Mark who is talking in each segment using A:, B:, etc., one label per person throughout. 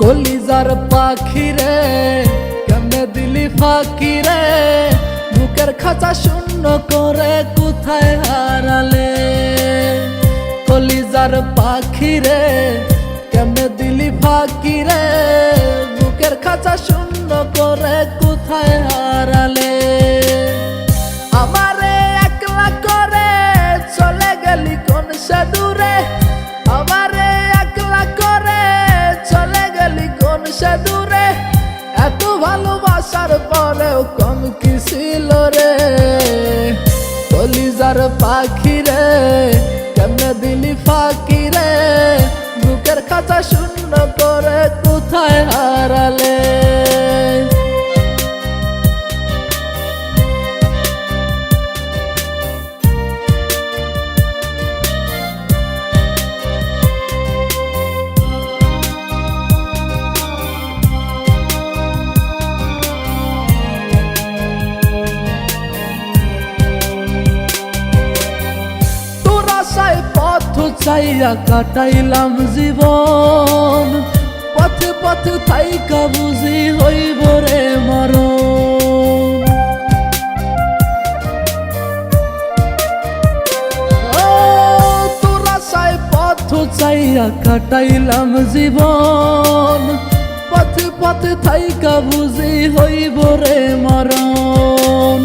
A: কলিজার পাখি রে কেমনে দিলি ফাঁকি রে, বুকের খাঁচা শূন্য করে কোথায় হারালে। কলিজার পাখি রে কেমনে দিলি ফাঁকি রে, বুকের খাঁচা শূন্য করে কোথায় হারালে। আমারে একলা করে চলে গেলি কোন সে দূরে, আমারে একলা করে চলে গেলি কোন সে দূরে। এত ভালোবাসার পরেও কম কি ছিল রে, কলিজার পাখি রে কেমনে দিলি ফাঁকি রে, বুকের খাঁচা শূন্য করে কোথায় হারালে। পথ চাইয়া কাটাইলাম জীবন, পথে পথে থাইকা বুঝি হইব রে মরণ। তোরা চাই পথ চাইয়া কাটাইলাম জীবন, পথে পথে থাইকা বুঝি হইব রে মরণ।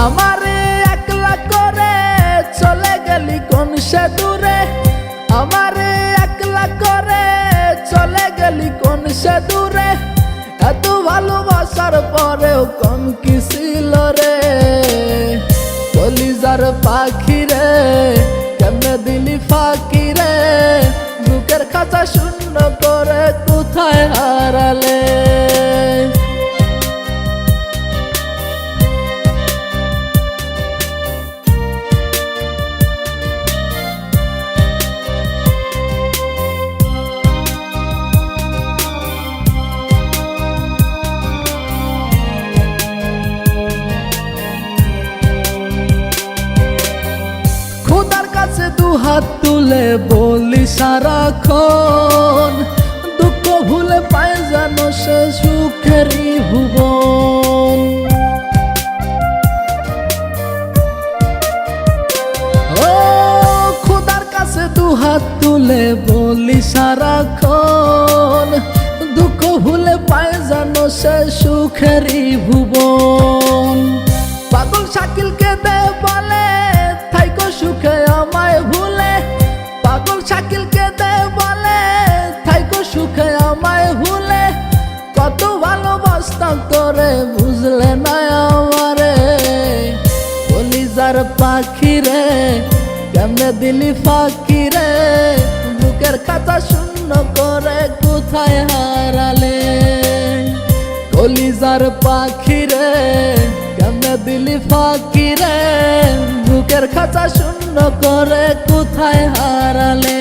A: আমারে একলা করে চলে গেলি কোন সে দূরে, আমারে একলা করে চলে গেলি কোন সে দূরে। এত ভালোবাসার পরেও কম কি ছিল রে, কলিজার পাখি রে কেমনে দিলি ফাঁকি রে, বুকের খাঁচা শূন্য করে কোথায় হারালে। দুহাত তুলে বলি সারাক্ষণ, দুঃখ ভুলে পায় যেন সে সুখেরই ভুবন। ও খোদার কাছে দুহাত তুলে বলি সারাক্ষণ, দুঃখ ভুলে পায় যেন সে সুখেরই ভুবন। পাগল শাকিলকে দে বলে থাইকো সুখে আমায় ভুলে, পাগল শাকিলকে দে বলে থাইকো সুখে আমায় ভুলে। কত ভালোবাসতাম তোরে বুঝলে না আমারে, কলিজার পাখি রে কেমনে দিলি ফাঁকি রে, বুকের খাঁচা শূন্য করে কোথায় হারালে। কলিজার পাখি রে কেমনে দিলি ফাঁকি রে, বুকের খাঁচা শূন্য করে কোথায় হারালে।